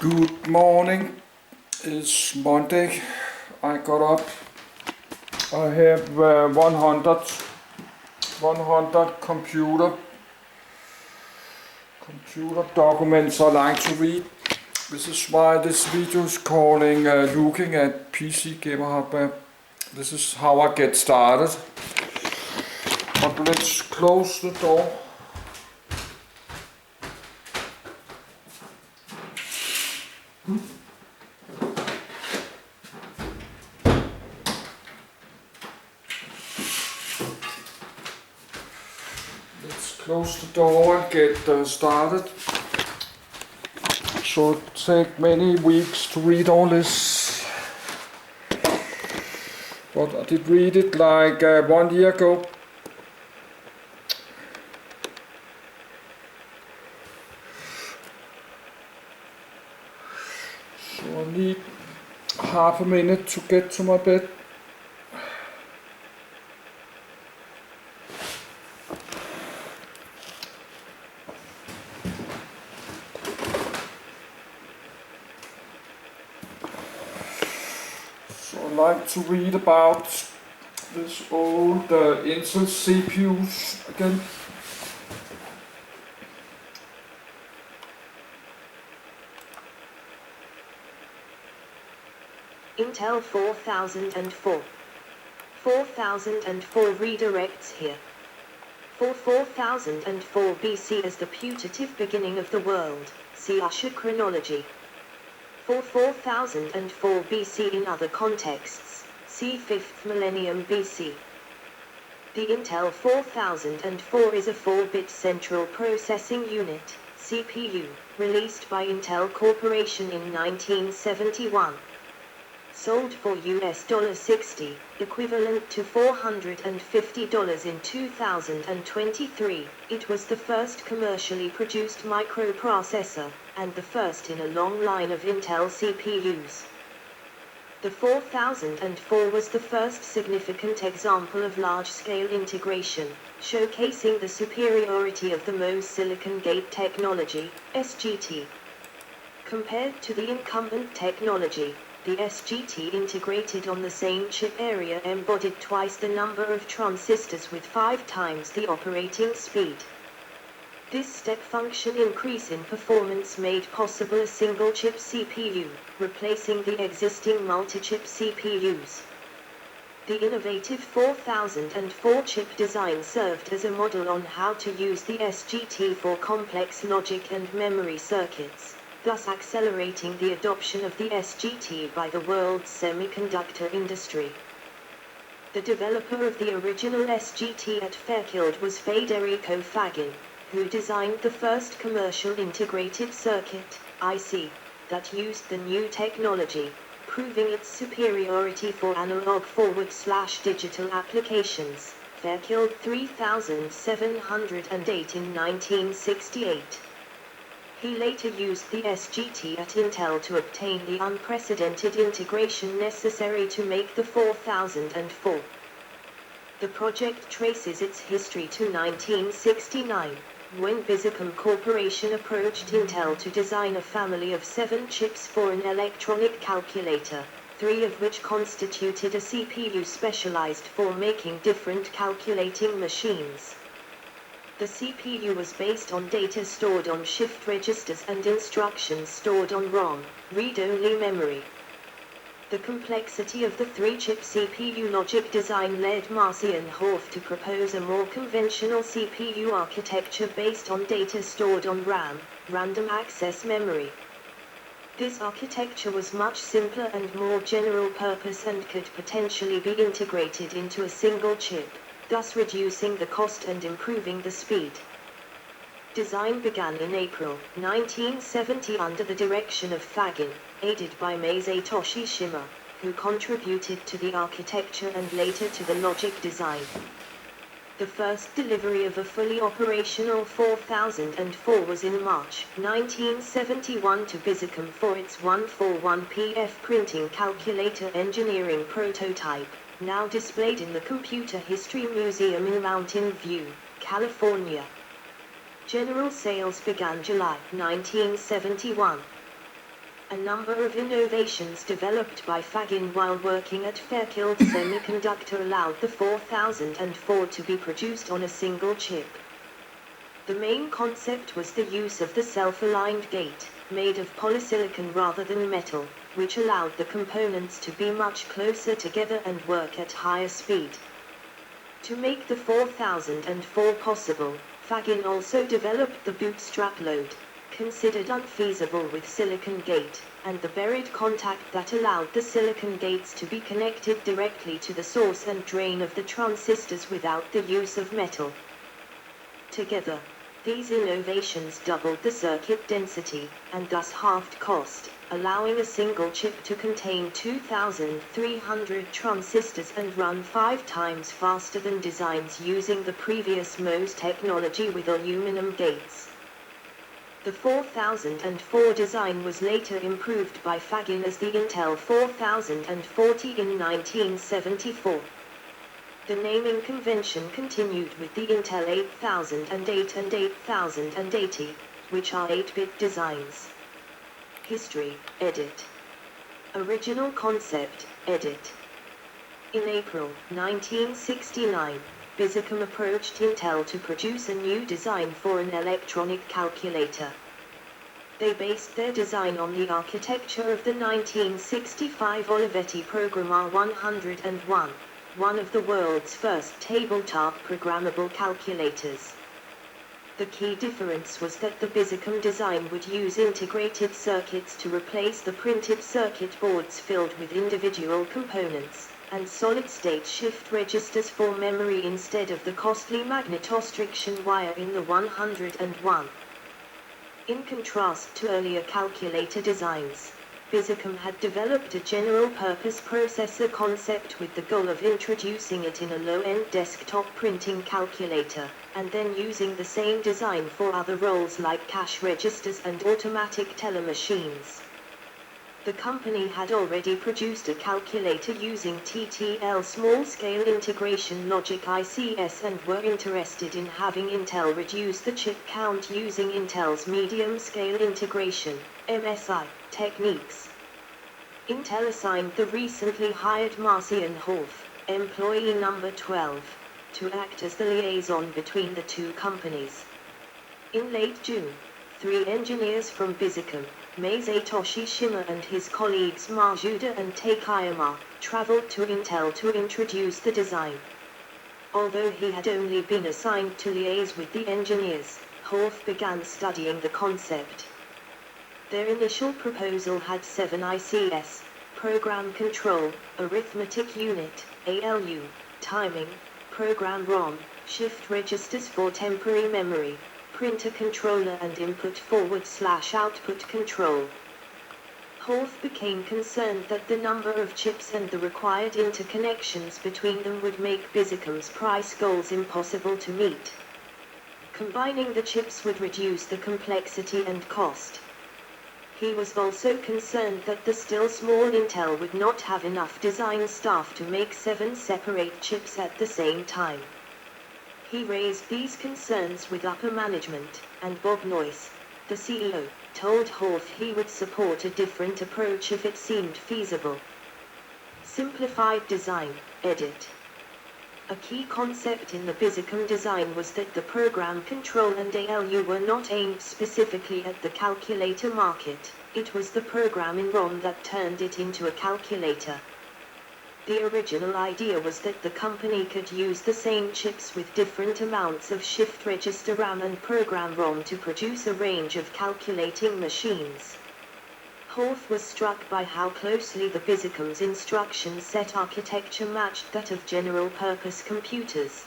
Good morning. It's Monday. I got up. I have 100 computer documents I like to read. This is why this video is calling looking at PC Gamer Hub. This is how I get started. But let's close the door. Let's close the door and get started. So it take many weeks to read all this, but I did read it like 1 year ago. So I need half a minute to get to my bed. So I like to read about this old Intel CPUs again. Intel 4004. 4004 redirects here. For 4004 BC as the putative beginning of the world, see Usher chronology. For 4004 BC in other contexts, see 5th millennium BC. The Intel 4004 is a 4-bit central processing unit, CPU, released by Intel Corporation in 1971. Sold for $60, equivalent to $450 in 2023, it was the first commercially produced microprocessor, and the first in a long line of Intel CPUs. The 4004 was the first significant example of large-scale integration, showcasing the superiority of the MOS silicon gate technology, SGT. Compared to the incumbent technology, the SGT integrated on the same chip area embodied twice the number of transistors with 5 times the operating speed. This step function increase in performance made possible a single-chip CPU, replacing the existing multi-chip CPUs. The innovative 4004 chip design served as a model on how to use the SGT for complex logic and memory circuits, thus accelerating the adoption of the SGT by the world's semiconductor industry. The developer of the original SGT at Fairchild was Federico Fagin, who designed the first commercial integrated circuit, IC, that used the new technology, proving its superiority for analog forward/digital applications, Fairchild 3708 in 1968. He later used the SGT at Intel to obtain the unprecedented integration necessary to make the 4004. The project traces its history to 1969, when Visicom Corporation approached Intel to design a family of 7 chips for an electronic calculator, 3 of which constituted a CPU specialized for making different calculating machines. The CPU was based on data stored on shift registers and instructions stored on ROM, read-only memory. The complexity of the 3-chip CPU logic design led Marcy and Horth to propose a more conventional CPU architecture based on data stored on RAM, random access memory. This architecture was much simpler and more general purpose and could potentially be integrated into a single chip, thus reducing the cost and improving the speed. Design began in April 1970 under the direction of Fagin, aided by Masatoshi Shima, who contributed to the architecture and later to the logic design. The first delivery of a fully operational 4004 was in March 1971 to Visicom for its 141PF printing calculator engineering prototype, now displayed in the Computer History Museum in Mountain View, California. General sales began July 1971. A number of innovations developed by Fagin while working at Fairchild Semiconductor allowed the 4004 to be produced on a single chip. The main concept was the use of the self-aligned gate, made of polysilicon rather than metal, which allowed the components to be much closer together and work at higher speed. To make the 4004 possible, Fagin also developed the bootstrap load, considered unfeasible with silicon gate, and the buried contact that allowed the silicon gates to be connected directly to the source and drain of the transistors without the use of metal. Together, these innovations doubled the circuit density, and thus halved cost, allowing a single chip to contain 2,300 transistors and run 5 times faster than designs using the previous MOS technology with aluminum gates. The 4004 design was later improved by Fagin as the Intel 4040 in 1974. The naming convention continued with the Intel 8008 and 8080, which are 8-bit designs. History, edit. Original concept, edit. In April 1969, Bizicom approached Intel to produce a new design for an electronic calculator. They based their design on the architecture of the 1965 Olivetti Program R101, one of the world's first tabletop programmable calculators. The key difference was that the Bizicom design would use integrated circuits to replace the printed circuit boards filled with individual components, and solid-state shift registers for memory instead of the costly magnetostriction wire in the 101. In contrast to earlier calculator designs, Bizicom had developed a general-purpose processor concept with the goal of introducing it in a low-end desktop printing calculator, and then using the same design for other roles like cash registers and automatic teller machines. The company had already produced a calculator using TTL small-scale integration logic ICS and were interested in having Intel reduce the chip count using Intel's medium-scale integration, MSI, techniques. Intel assigned the recently hired Marcian Horf, employee number 12, to act as the liaison between the two companies. In late June, 3 engineers from Bizicom, Masatoshi Shima and his colleagues Majuda and Takayama, traveled to Intel to introduce the design. Although he had only been assigned to liaise with the engineers, Horf began studying the concept. Their initial proposal had 7 ICS, program control, arithmetic unit, ALU, timing, program ROM, shift registers for temporary memory, printer controller and input forward/output control. Horf became concerned that the number of chips and the required interconnections between them would make Bizicom's price goals impossible to meet. Combining the chips would reduce the complexity and cost. He was also concerned that the still small Intel would not have enough design staff to make 7 separate chips at the same time. He raised these concerns with upper management, and Bob Noyce, the CEO, told Horf he would support a different approach if it seemed feasible. Simplified design, edit. A key concept in the Bizicom design was that the program control and ALU were not aimed specifically at the calculator market, it was the program in ROM that turned it into a calculator. The original idea was that the company could use the same chips with different amounts of shift register RAM and program ROM to produce a range of calculating machines. Horf was struck by how closely the Bizicom's instruction set architecture matched that of general-purpose computers.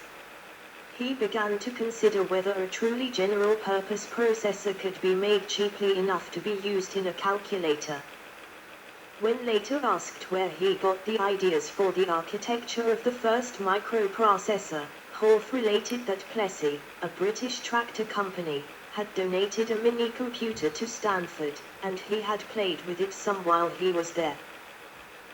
He began to consider whether a truly general-purpose processor could be made cheaply enough to be used in a calculator. When later asked where he got the ideas for the architecture of the first microprocessor, Horf related that Plessey, a British tractor company, had donated a mini-computer to Stanford, and he had played with it some while he was there.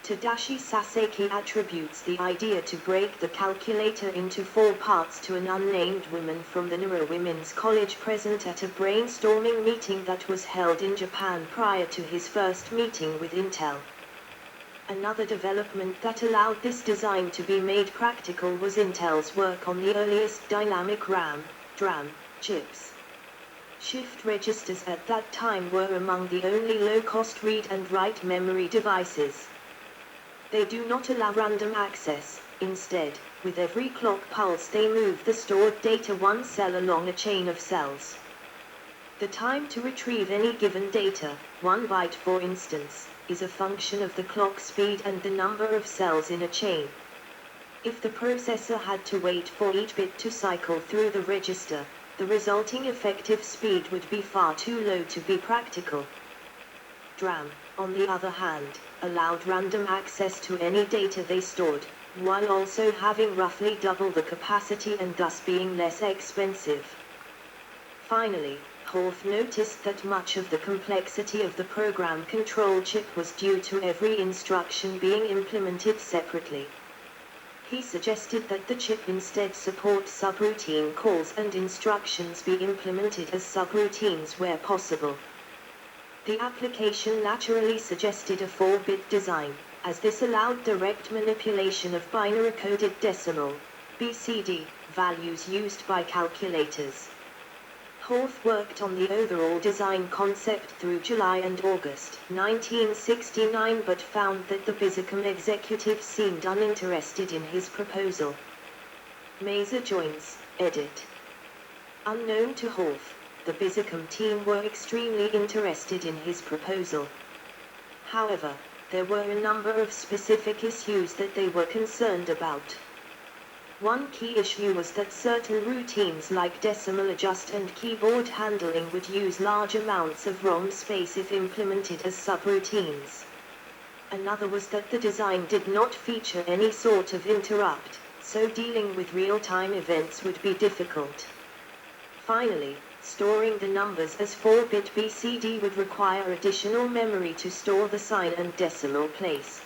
Tadashi Sasaki attributes the idea to break the calculator into 4 parts to an unnamed woman from the Nara Women's College present at a brainstorming meeting that was held in Japan prior to his first meeting with Intel. Another development that allowed this design to be made practical was Intel's work on the earliest dynamic RAM, DRAM, chips. Shift registers at that time were among the only low-cost read and write memory devices. They do not allow random access. Instead, with every clock pulse they move the stored data one cell along a chain of cells. The time to retrieve any given data, 1 byte for instance, is a function of the clock speed and the number of cells in a chain. If the processor had to wait for each bit to cycle through the register, the resulting effective speed would be far too low to be practical. DRAM, on the other hand, allowed random access to any data they stored, while also having roughly double the capacity and thus being less expensive. Finally, Horth noticed that much of the complexity of the program control chip was due to every instruction being implemented separately. He suggested that the chip instead support subroutine calls and instructions be implemented as subroutines where possible. The application naturally suggested a 4-bit design, as this allowed direct manipulation of binary-coded decimal, BCD, values used by calculators. Horth worked on the overall design concept through July and August 1969 but found that the BISICOM executive seemed uninterested in his proposal. Maser joins, edit. Unknown to Horth, the BISICOM team were extremely interested in his proposal. However, there were a number of specific issues that they were concerned about. One key issue was that certain routines like decimal adjust and keyboard handling would use large amounts of ROM space if implemented as subroutines. Another was that the design did not feature any sort of interrupt, so dealing with real-time events would be difficult. Finally, storing the numbers as 4-bit BCD would require additional memory to store the sign and decimal place.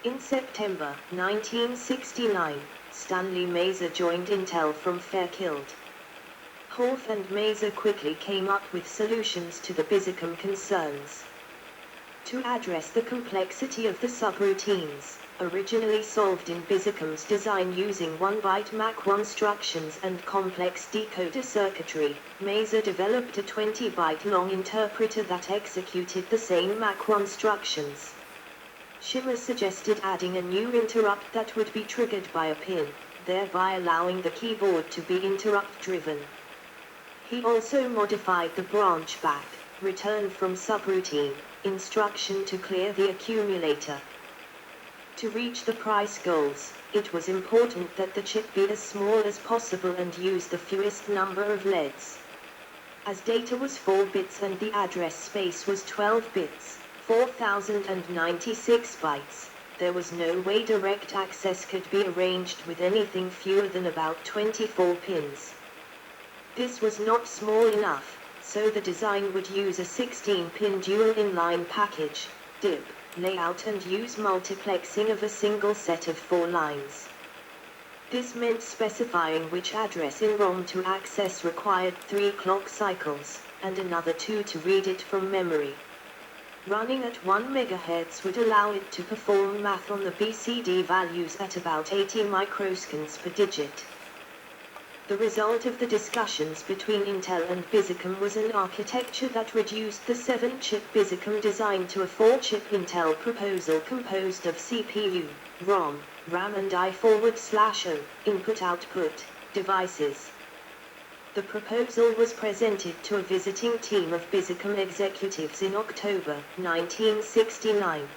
In September 1969, Stanley Maser joined Intel from Fairchild. Horth and Maser quickly came up with solutions to the BISICOM concerns. To address the complexity of the subroutines, originally solved in BISICOM's design using 1-byte Mach-1 instructions and complex decoder circuitry, Maser developed a 20-byte long interpreter that executed the same Mach-1 instructions. Shimmer suggested adding a new interrupt that would be triggered by a pin, thereby allowing the keyboard to be interrupt-driven. He also modified the branch back, return from subroutine, instruction to clear the accumulator. To reach the price goals, it was important that the chip be as small as possible and use the fewest number of LEDs. As data was 4 bits and the address space was 12 bits, 4096 bytes, there was no way direct access could be arranged with anything fewer than about 24 pins. This was not small enough, so the design would use a 16-pin dual inline package, DIP, layout and use multiplexing of a single set of 4 lines. This meant specifying which address in ROM to access required 3 clock cycles, and another 2 to read it from memory. Running at 1 MHz would allow it to perform math on the BCD values at about 80 microseconds per digit. The result of the discussions between Intel and BISICOM was an architecture that reduced the 7-chip BISICOM design to a 4-chip Intel proposal composed of CPU, ROM, RAM and I/O input-output devices. The proposal was presented to a visiting team of BISICOM executives in October 1969.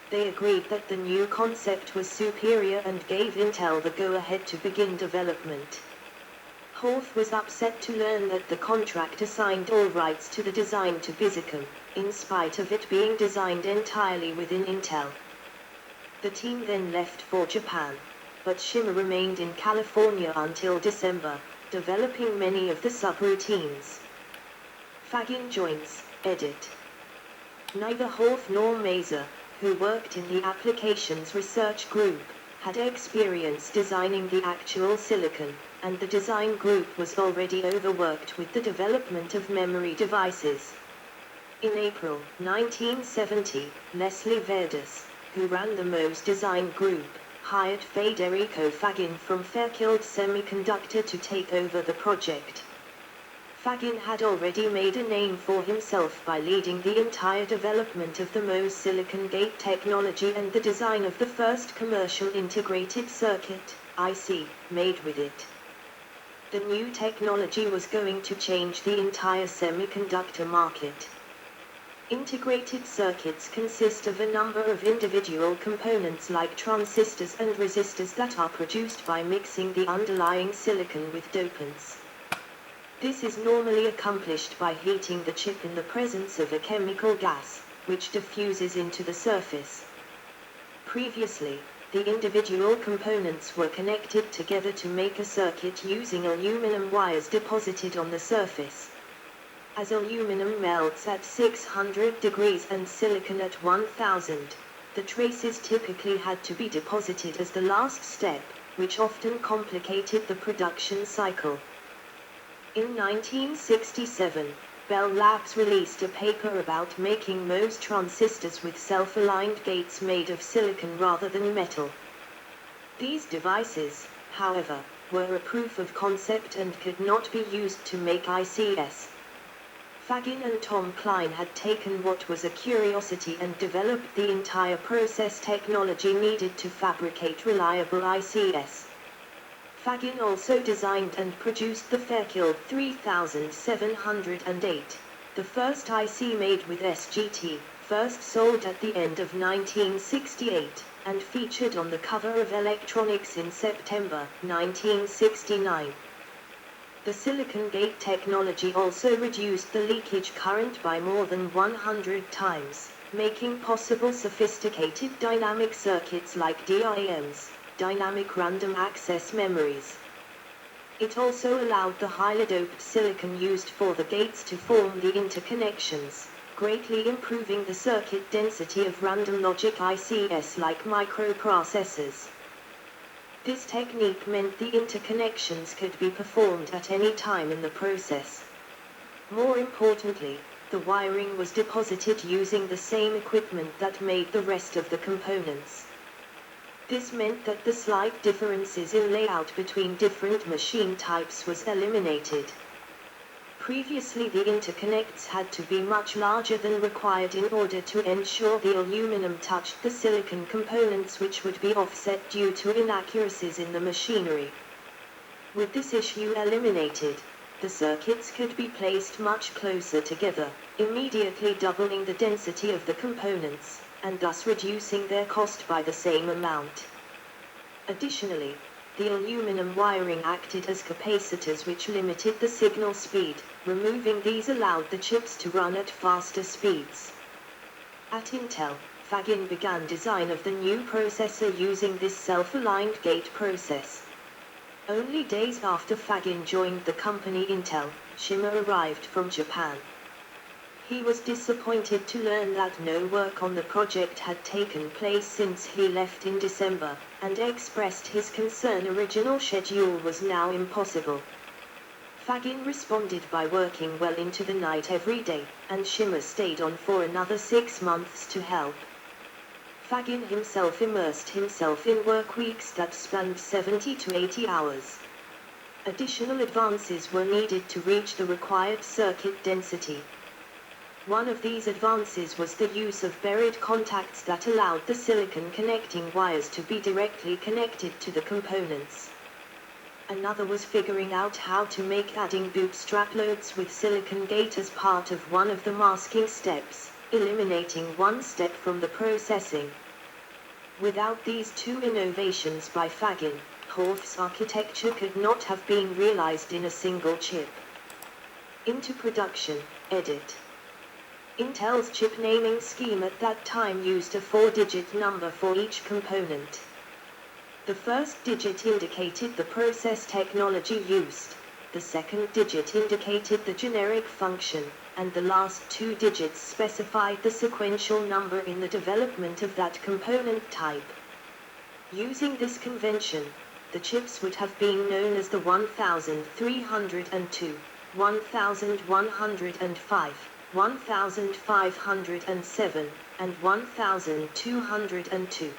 They agreed that the new concept was superior and gave Intel the go-ahead to begin development. Horth was upset to learn that the contract assigned all rights to the design to BISICOM, in spite of it being designed entirely within Intel. The team then left for Japan, but Shimmer remained in California until December, developing many of the subroutines. Fagin joins, edit. Neither Horth nor Maser, who worked in the Applications Research Group, had experience designing the actual silicon, and the design group was already overworked with the development of memory devices. In April 1970, Leslie Verdes, who ran the MOS design group, hired Federico Fagin from Fairchild Semiconductor to take over the project. Fagin had already made a name for himself by leading the entire development of the MOS silicon gate technology and the design of the first commercial integrated circuit, IC, made with it. The new technology was going to change the entire semiconductor market. Integrated circuits consist of a number of individual components like transistors and resistors that are produced by mixing the underlying silicon with dopants. This is normally accomplished by heating the chip in the presence of a chemical gas, which diffuses into the surface. Previously, the individual components were connected together to make a circuit using aluminum wires deposited on the surface. As aluminum melts at 600 degrees and silicon at 1000, the traces typically had to be deposited as the last step, which often complicated the production cycle. In 1967, Bell Labs released a paper about making MOS transistors with self-aligned gates made of silicon rather than metal. These devices, however, were a proof of concept and could not be used to make ICs. Fagin and Tom Klein had taken what was a curiosity and developed the entire process technology needed to fabricate reliable ICs. Fagin also designed and produced the Fairchild 3708, the first IC made with SGT, first sold at the end of 1968, and featured on the cover of Electronics in September 1969. The silicon gate technology also reduced the leakage current by more than 100 times, making possible sophisticated dynamic circuits like DRAMs, dynamic random access memories. It also allowed the highly doped silicon used for the gates to form the interconnections, greatly improving the circuit density of random logic ICs like microprocessors. This technique meant the interconnections could be performed at any time in the process. More importantly, the wiring was deposited using the same equipment that made the rest of the components. This meant that the slight differences in layout between different machine types was eliminated. Previously, the interconnects had to be much larger than required in order to ensure the aluminum touched the silicon components, which would be offset due to inaccuracies in the machinery. With this issue eliminated, the circuits could be placed much closer together, immediately doubling the density of the components, and thus reducing their cost by the same amount. Additionally, the aluminum wiring acted as capacitors which limited the signal speed. Removing these allowed the chips to run at faster speeds. At Intel, Fagin began design of the new processor using this self-aligned gate process. Only days after Fagin joined the company Intel, Shima arrived from Japan. He was disappointed to learn that no work on the project had taken place since he left in December, and expressed his concern original schedule was now impossible. Fagin responded by working well into the night every day, and Shima stayed on for another 6 months to help. Fagin himself immersed himself in work weeks that spanned 70 to 80 hours. Additional advances were needed to reach the required circuit density. One of these advances was the use of buried contacts that allowed the silicon connecting wires to be directly connected to the components. Another was figuring out how to make adding bootstrap loads with silicon gate as part of one of the masking steps, eliminating one step from the processing. Without these two innovations by Fagin, Horth's architecture could not have been realized in a single chip. Into production, edit. Intel's chip naming scheme at that time used a 4-digit number for each component. The first digit indicated the process technology used, the second digit indicated the generic function, and the last two digits specified the sequential number in the development of that component type. Using this convention, the chips would have been known as the 1302, 1105, 1507, and 1202.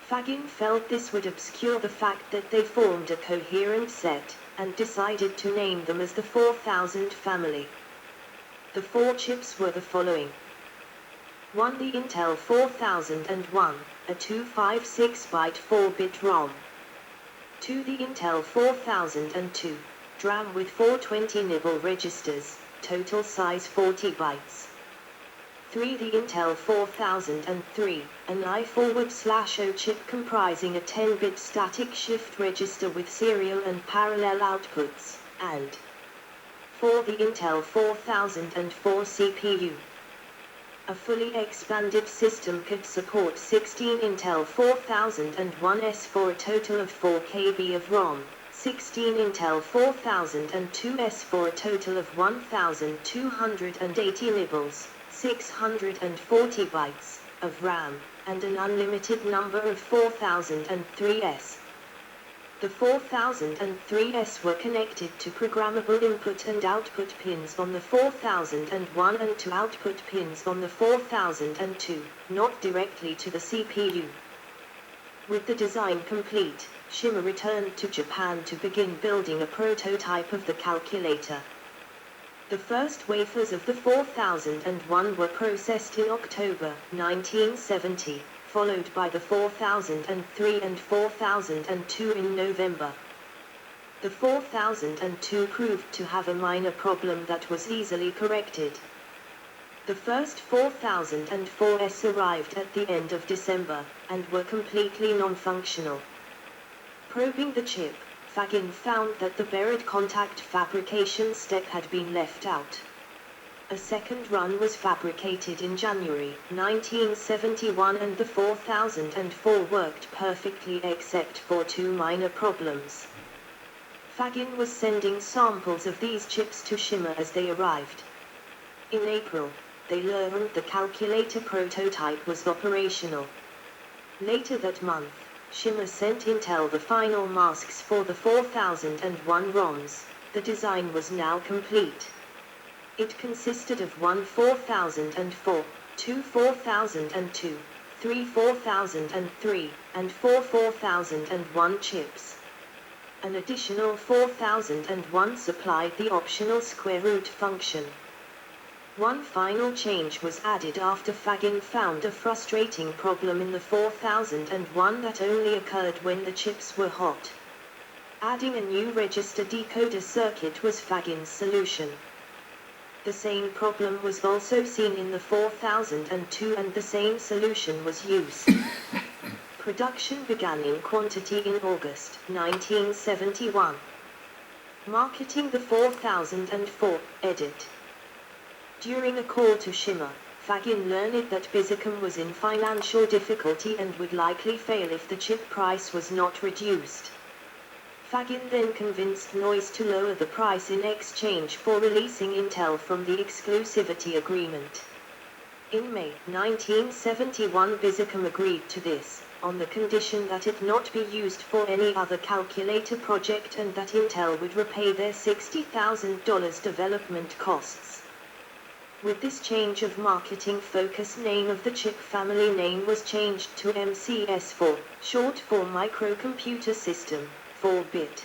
Fagin felt this would obscure the fact that they formed a coherent set, and decided to name them as the 4000 family. The four chips were the following. 1. The Intel 4001, a 256-byte 4-bit ROM. 2. The Intel 4002, DRAM with 420 nibble registers, total size 40 bytes. 3. The Intel 4003, an I/forward/O chip comprising a 10-bit static shift register with serial and parallel outputs, and 4. The Intel 4004 CPU. A fully expanded system could support 16 Intel 4001s for a total of 4 KB of ROM, 16 Intel 4002s for a total of 1280 nibbles, 640 bytes, of RAM, and an unlimited number of 4003s. The 4003s were connected to programmable input and output pins on the 4001 and to output pins on the 4002, not directly to the CPU. With the design complete, Shima returned to Japan to begin building a prototype of the calculator. The first wafers of the 4001 were processed in October 1970, followed by the 4003 and 4002 in November. The 4002 proved to have a minor problem that was easily corrected. The first 4004s arrived at the end of December, and were completely non-functional. Probing the chip, Fagin found that the buried contact fabrication step had been left out. A second run was fabricated in January 1971 and the 4004 worked perfectly except for two minor problems. Fagin was sending samples of these chips to Shima as they arrived. In April, they learned the calculator prototype was operational. Later that month, Shima sent Intel the final masks for the 4001 ROMs. The design was now complete. It consisted of 1 4004, 2 4002, 3 4003, and 4 4001 chips. An additional 4001 supplied the optional square root function. One final change was added after Fagin found a frustrating problem in the 4001 that only occurred when the chips were hot. Adding a new register decoder circuit was Fagin's solution. The same problem was also seen in the 4002 and the same solution was used. Production began in quantity in August 1971. Marketing the 4004, edit. During a call to Shima, Fagin learned that Bizicom was in financial difficulty and would likely fail if the chip price was not reduced. Fagin then convinced Noyce to lower the price in exchange for releasing Intel from the exclusivity agreement. In May 1971, Bizicom agreed to this, on the condition that it not be used for any other calculator project and that Intel would repay their $60,000 development costs. With this change of marketing focus, name of the chip family name was changed to MCS4, short for Microcomputer System, 4-bit.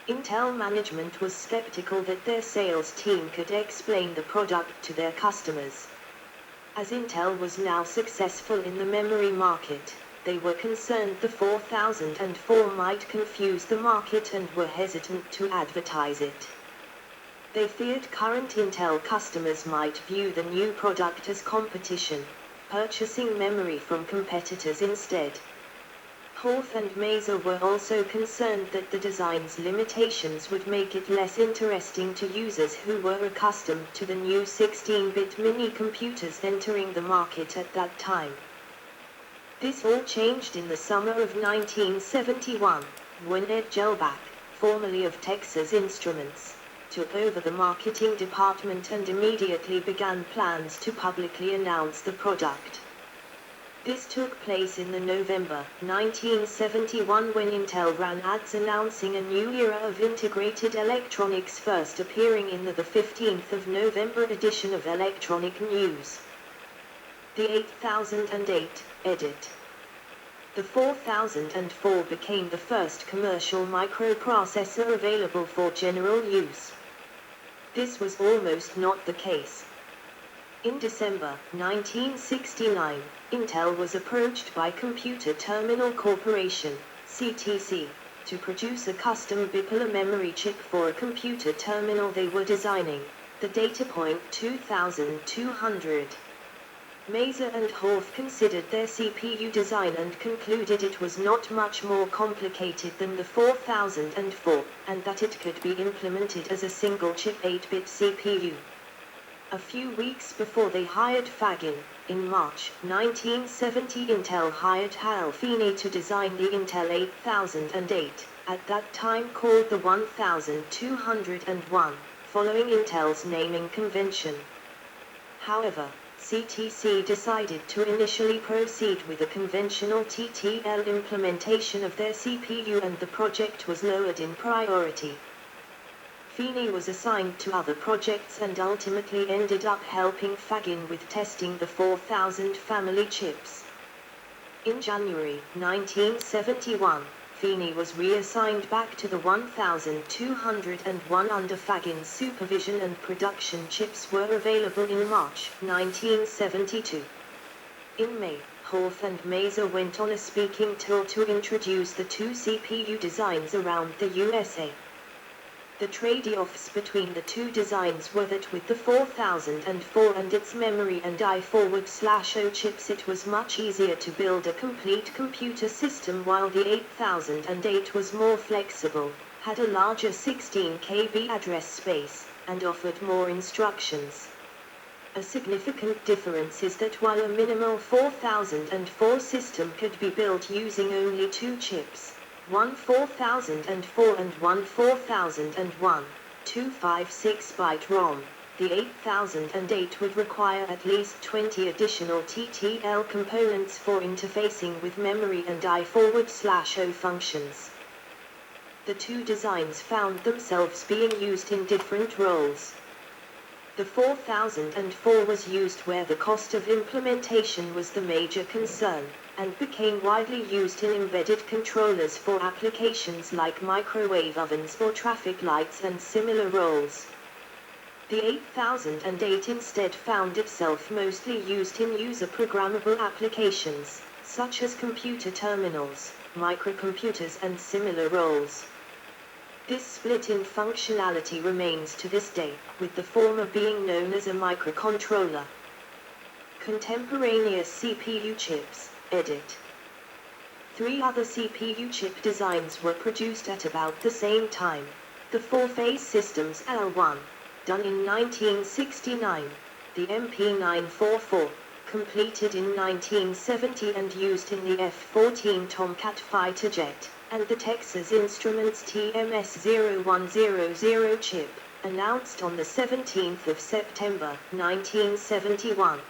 Intel management was skeptical that their sales team could explain the product to their customers. As Intel was now successful in the memory market, they were concerned the 4004 might confuse the market and were hesitant to advertise it. They feared current Intel customers might view the new product as competition, purchasing memory from competitors instead. Horth and Maser were also concerned that the design's limitations would make it less interesting to users who were accustomed to the new 16-bit mini-computers entering the market at that time. This all changed in the summer of 1971, when Ed Gelbach, formerly of Texas Instruments, took over the marketing department and immediately began plans to publicly announce the product. This took place in the November 1971 when Intel ran ads announcing a new era of integrated electronics, first appearing in the 15th of November edition of Electronic News. The 8008 edit. The 4004 became the first commercial microprocessor available for general use. This was almost not the case. In December 1969, Intel was approached by Computer Terminal Corporation, CTC, to produce a custom bipolar memory chip for a computer terminal they were designing, the Datapoint 2200. Maser and Horf considered their CPU design and concluded it was not much more complicated than the 4004, and that it could be implemented as a single-chip 8-bit CPU. A few weeks before they hired Fagin, in March 1970 Intel hired Hal Feeney to design the Intel 8008, at that time called the 1201, following Intel's naming convention. However, CTC decided to initially proceed with a conventional TTL implementation of their CPU, and the project was lowered in priority. Feeney was assigned to other projects and ultimately ended up helping Fagin with testing the 4000 family chips. In January 1971, Feeney was reassigned back to the 1201 under Fagin's supervision, and production chips were available in March 1972. In May, Horf and Maser went on a speaking tour to introduce the two CPU designs around the USA. The trade-offs between the two designs were that with the 4004 and its memory and I/O chips it was much easier to build a complete computer system, while the 8008 was more flexible, had a larger 16 KB address space, and offered more instructions. A significant difference is that while a minimal 4004 system could be built using only two chips, one 4004 and one 4001, 256-byte ROM, the 8008 would require at least 20 additional TTL components for interfacing with memory and I/O functions. The two designs found themselves being used in different roles. The 4004 was used where the cost of implementation was the major concern, and became widely used in embedded controllers for applications like microwave ovens or traffic lights and similar roles. The 8008 instead found itself mostly used in user-programmable applications, such as computer terminals, microcomputers and similar roles. This split in functionality remains to this day, with the former being known as a microcontroller. Contemporaneous CPU chips, edit. 3 other CPU chip designs were produced at about the same time. The 4-phase systems L1, done in 1969, the MP944, completed in 1970 and used in the F-14 Tomcat fighter jet, and the Texas Instruments TMS-0100 chip, announced on the 17th of September, 1971.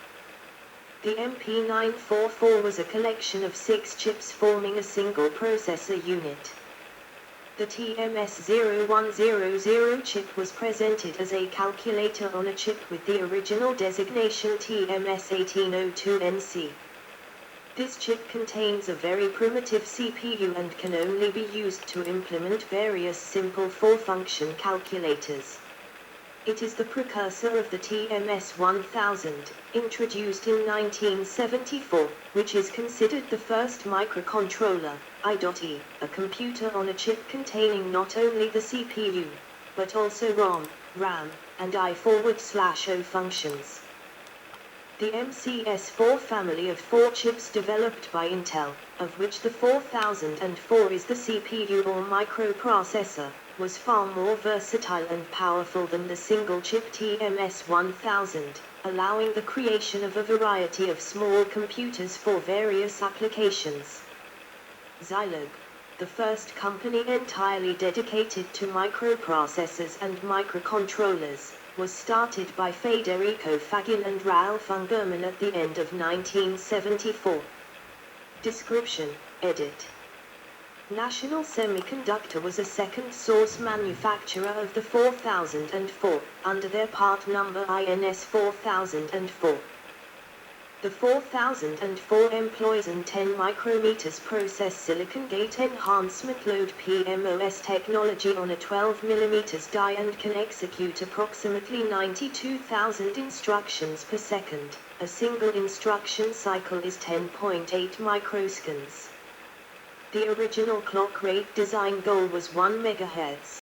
The MP944 was a collection of 6 chips forming a single processor unit. The TMS-0100 chip was presented as a calculator on a chip with the original designation TMS-1802NC. This chip contains a very primitive CPU and can only be used to implement various simple 4-function calculators. It is the precursor of the TMS-1000, introduced in 1974, which is considered the first microcontroller, I.E., a computer on a chip containing not only the CPU, but also ROM, RAM, and I/O functions. The MCS4 family of 4 chips developed by Intel, of which the 4004 is the CPU or microprocessor, was far more versatile and powerful than the single-chip TMS-1000, allowing the creation of a variety of small computers for various applications. Zilog, the first company entirely dedicated to microprocessors and microcontrollers, was started by Federico Fagin and Ralph Ungerman at the end of 1974. Description, edit. National Semiconductor was a second source manufacturer of the 4004, under their part number INS 4004. The 4004 employs an 10 micrometers process silicon gate enhancement load PMOS technology on a 12 mm die and can execute approximately 92,000 instructions per second. A single instruction cycle is 10.8 microseconds. The original clock rate design goal was 1 MHz.